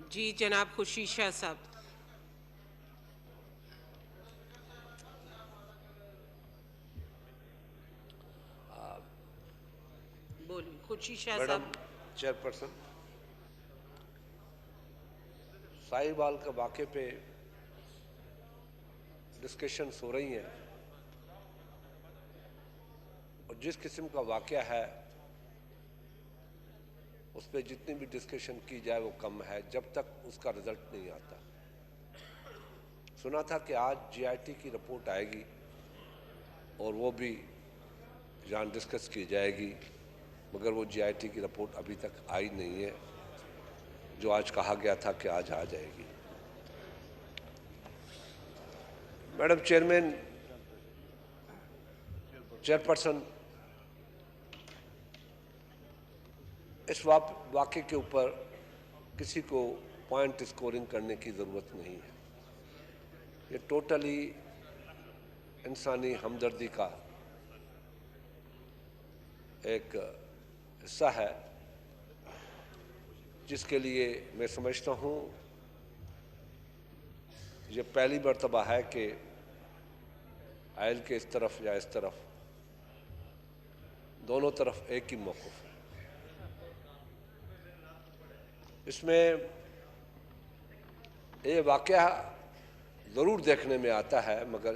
जी जनाब खुशी शाह साहब। बोलिए खुशी शाह मैडम साहब। चेयरपर्सन, साहिवाल के वाक़े पे डिस्कशंस हो रही हैं और जिस किस्म का वाक़या है उस पर जितनी भी डिस्कशन की जाए वो कम है जब तक उसका रिजल्ट नहीं आता। सुना था कि आज जीआईटी की रिपोर्ट आएगी और वो भी यहाँ डिस्कस की जाएगी, मगर वो जीआईटी की रिपोर्ट अभी तक आई नहीं है, जो आज कहा गया था कि आज आ जाएगी। मैडम चेयरपर्सन, इस वाक़े के ऊपर किसी को पॉइंट स्कोरिंग करने की ज़रूरत नहीं है। ये टोटली इंसानी हमदर्दी का एक हिस्सा है, जिसके लिए मैं समझता हूँ ये पहली मर्तबा है कि आयल के इस तरफ या इस तरफ दोनों तरफ एक ही मौक़िफ़ है। इसमें ये वाक़या ज़रूर देखने में आता है, मगर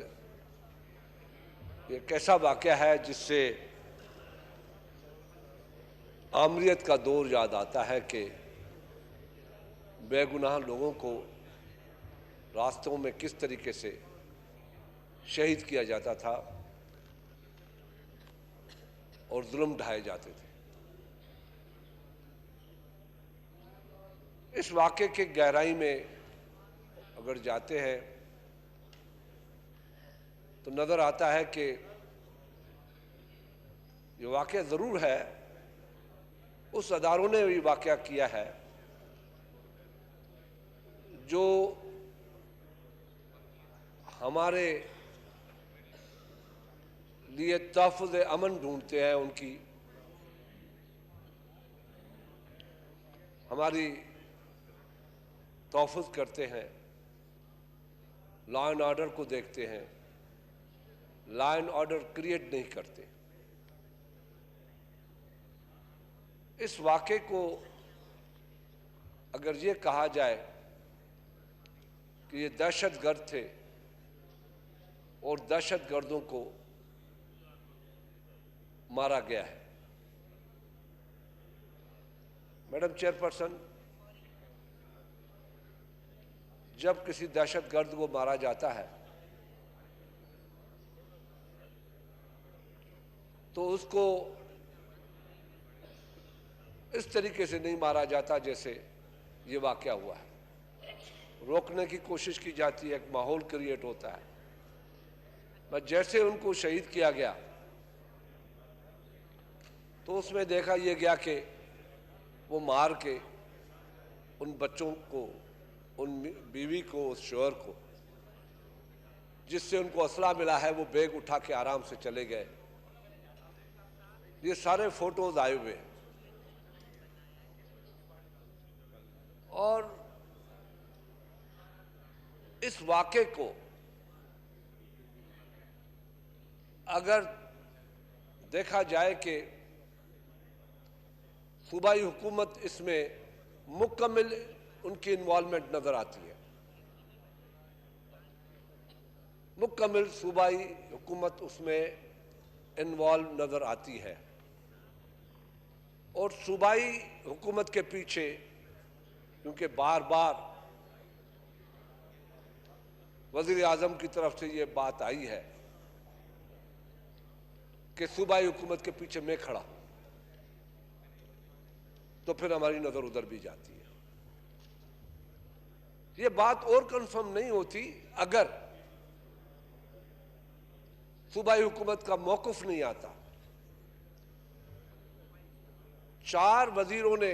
ये कैसा वाक़या है जिससे आमरीत का दौर याद आता है कि बेगुनाह लोगों को रास्तों में किस तरीके से शहीद किया जाता था और जुल्म ढाए जाते थे। इस वाक़े के गहराई में अगर जाते हैं तो नज़र आता है कि ये वाक़या ज़रूर है, उस अदारों ने भी वाक़या किया है जो हमारे लिए तहफ़्फ़ुज़ अमन ढूंढते हैं, उनकी हमारी तहफ़्फ़ुज़ करते हैं, लॉ एंड ऑर्डर को देखते हैं, लॉ एंड ऑर्डर क्रिएट नहीं करते। इस वाक़े को अगर ये कहा जाए कि ये दहशतगर्द थे और दहशतगर्दों को मारा गया है। मैडम चेयरपर्सन, जब किसी दहशतगर्द को मारा जाता है तो उसको इस तरीके से नहीं मारा जाता जैसे ये वाक़या हुआ है। रोकने की कोशिश की जाती है, एक माहौल क्रिएट होता है, बस जैसे उनको शहीद किया गया तो उसमें देखा यह गया कि वो मार के उन बच्चों को, उन बीवी को, उस शोहर को जिससे उनको असला मिला है, वो बैग उठा के आराम से चले गए। ये सारे फोटोज आए हुए हैं और इस वाक़े को अगर देखा जाए कि सूबाई हुकूमत इसमें मुकम्मल उनकी इन्वॉल्वमेंट नज़र आती है, मुकम्मल सूबाई हुकूमत उसमें इन्वॉल्व नज़र आती है और सूबाई हुकूमत के पीछे क्योंकि बार बार वज़ीर आज़म की तरफ से ये बात आई है कि सूबाई हुकूमत के पीछे मैं खड़ा हूं, तो फिर हमारी नज़र उधर भी जाती है। ये बात और कंफर्म नहीं होती अगर सूबाई हुकूमत का मौक़िफ़ नहीं आता। 4 वज़ीरों ने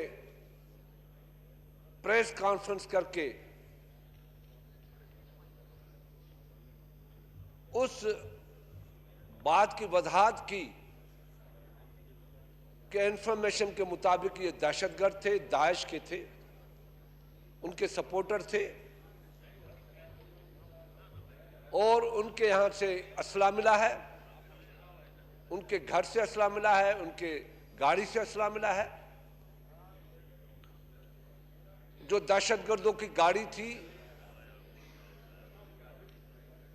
प्रेस कॉन्फ्रेंस करके उस बात की वजाहत की कि इंफॉर्मेशन के मुताबिक ये दहशतगर्द थे, दाइश के थे, उनके सपोर्टर थे और उनके यहाँ से असला मिला है, उनके घर से असला मिला है, उनके गाड़ी से असला मिला है। जो दहशतगर्दों की गाड़ी थी,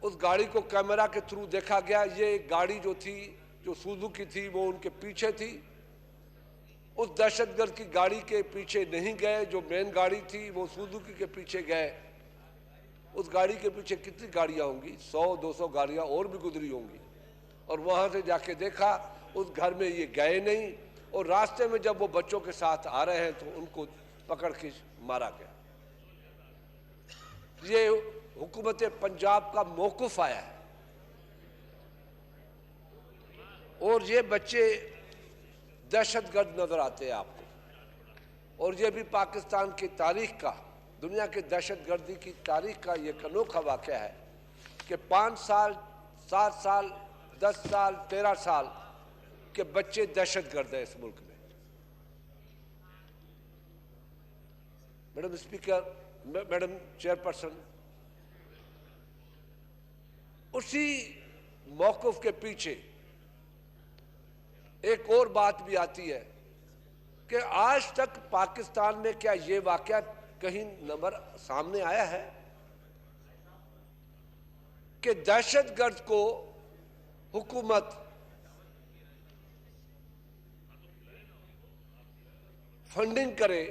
उस गाड़ी को कैमरा के थ्रू देखा गया। ये गाड़ी जो थी, जो सुजुकी थी, वो उनके पीछे थी। उस दहशतगर्द की गाड़ी के पीछे नहीं गए, जो मेन गाड़ी थी वो सुजुकी के पीछे गए। उस गाड़ी के पीछे कितनी गाड़ियां होंगी, 100-200 गाड़ियां और भी गुजरी होंगी। और वहां से जाके देखा, उस घर में ये गए नहीं। और रास्ते में जब वो बच्चों के साथ आ रहे हैं तो उनको पकड़ के मारा गया। ये हुकूमत पंजाब का मौक़िफ़ आया है। और ये बच्चे दहशतगर्द नजर आते हैं आपको। और ये भी पाकिस्तान की तारीख का, दुनिया के दहशतगर्दी की तारीख का ये अनोखा वाक़या है कि 5 साल, 7 साल, 10 साल, 13 साल के बच्चे दहशतगर्द हैं इस मुल्क में। मैडम स्पीकर, मैडम चेयरपर्सन, उसी मौक़िफ़ के पीछे एक और बात भी आती है कि आज तक पाकिस्तान में क्या ये वाक़या कहीं नंबर सामने आया है कि दहशतगर्द को हुकूमत फंडिंग करे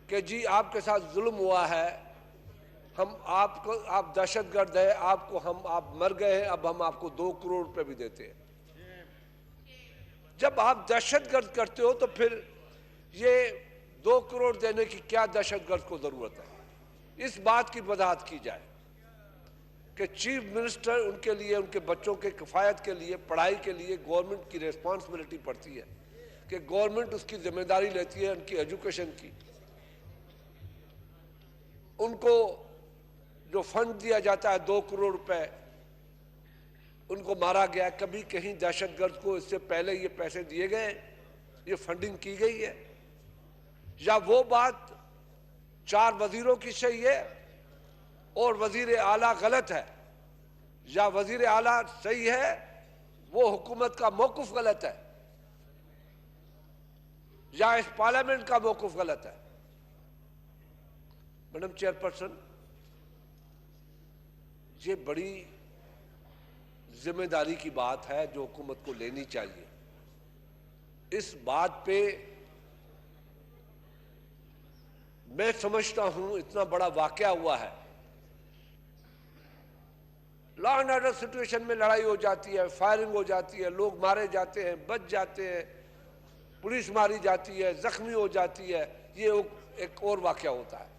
कि जी आपके साथ जुल्म हुआ है, हम आपको, आप दहशतगर्द है, आपको हम, आप मर गए हैं, अब हम आपको 2 करोड़ रुपए भी देते हैं। जब आप दहशतगर्द करते हो तो फिर ये 2 करोड़ देने की क्या दहशतगर्द को जरूरत है? इस बात की वजाहत की जाए कि चीफ मिनिस्टर, उनके लिए, उनके बच्चों के किफायत के लिए, पढ़ाई के लिए गवर्नमेंट की रिस्पॉन्सिबिलिटी पड़ती है कि गवर्नमेंट उसकी जिम्मेदारी लेती है उनकी एजुकेशन की। उनको जो फंड दिया जाता है 2 करोड़ रुपए, उनको मारा गया। कभी कहीं दहशतगर्द को इससे पहले ये पैसे दिए गए, ये फंडिंग की गई है? या वो बात 4 वजीरों की सही है और वजीर आला गलत है, या वजीर आला सही है, वो हुकूमत का मौक़िफ़ गलत है, या इस पार्लियामेंट का मौक़िफ़ गलत है? मैडम चेयरपर्सन, ये बड़ी जिम्मेदारी की बात है जो हुकूमत को लेनी चाहिए। इस बात पे मैं समझता हूं, इतना बड़ा वाकया हुआ है, लॉ एंड ऑर्डर सिचुएशन में लड़ाई हो जाती है, फायरिंग हो जाती है, लोग मारे जाते हैं, बच जाते हैं, पुलिस मारी जाती है, जख्मी हो जाती है, ये एक और वाकया होता है।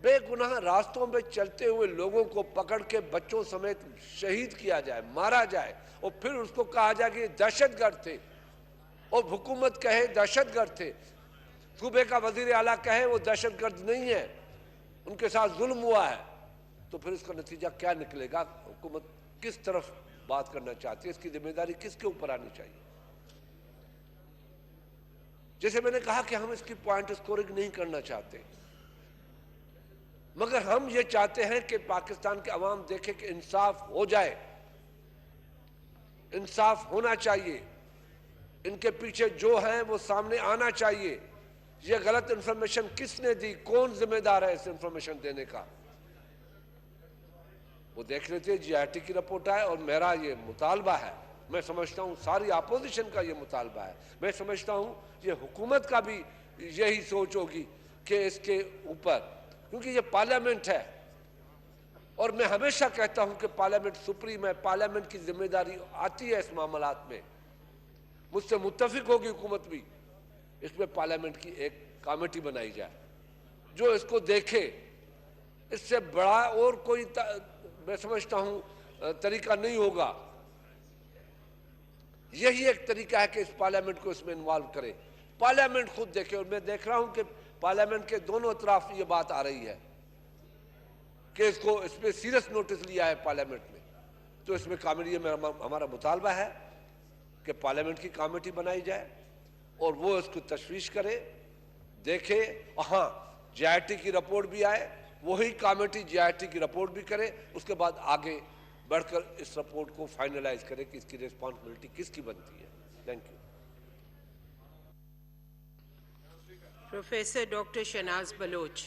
बेगुनाह रास्तों में चलते हुए लोगों को पकड़ के बच्चों समेत शहीद किया जाए, मारा जाए, और फिर उसको कहा जाए कि दहशतगर्द थे, और हुकूमत कहे दहशतगर्द थे, सूबे का वजीर आला कहे वो दहशतगर्द नहीं है, उनके साथ जुल्म हुआ है, तो फिर इसका नतीजा क्या निकलेगा? हुकूमत किस तरफ बात करना चाहती है? इसकी जिम्मेदारी किसके ऊपर आनी चाहिए? जैसे मैंने कहा कि हम इसकी पॉइंट स्कोरिंग नहीं करना चाहते, मगर हम ये चाहते हैं कि पाकिस्तान के अवाम देखे कि इंसाफ हो जाए, इंसाफ होना चाहिए, इनके पीछे जो है वो सामने आना चाहिए। ये गलत इंफॉर्मेशन किसने दी, कौन जिम्मेदार है इस इंफॉर्मेशन देने का? वो देख लेते, GIT की रिपोर्ट है और मेरा ये मुतालबा है, मैं समझता हूँ सारी अपोजिशन का ये मुतालबा है, मैं समझता हूँ ये हुकूमत का भी यही सोच होगी कि इसके ऊपर, क्योंकि ये पार्लियामेंट है और मैं हमेशा कहता हूं कि पार्लियामेंट सुप्रीम है, पार्लियामेंट की जिम्मेदारी आती है इस मामलात में। मुझसे मुत्तफिक होगी हुकूमत भी, इसमें पार्लियामेंट की एक कमेटी बनाई जाए जो इसको देखे। इससे बड़ा और कोई मैं समझता हूं तरीका नहीं होगा। यही एक तरीका है कि इस पार्लियामेंट को इसमें इन्वॉल्व करे, पार्लियामेंट खुद देखे। और मैं देख रहा हूं कि पार्लियामेंट के दोनों तरफ ये बात आ रही है कि इसको, इसमें सीरियस नोटिस लिया है पार्लियामेंट में। तो इसमें कमेटी में हमारा मुतालबा है कि पार्लियामेंट की कमेटी बनाई जाए और वो इसको तशवीश करे, देखे, हाँ जीआईटी की रिपोर्ट भी आए, वही कमेटी जीआईटी की रिपोर्ट भी करे, उसके बाद आगे बढ़कर इस रिपोर्ट को फाइनलाइज करे कि इसकी रिस्पॉन्सिबिलिटी किसकी बनती है। Thank you. Professor doctor Shahnaz Bloch.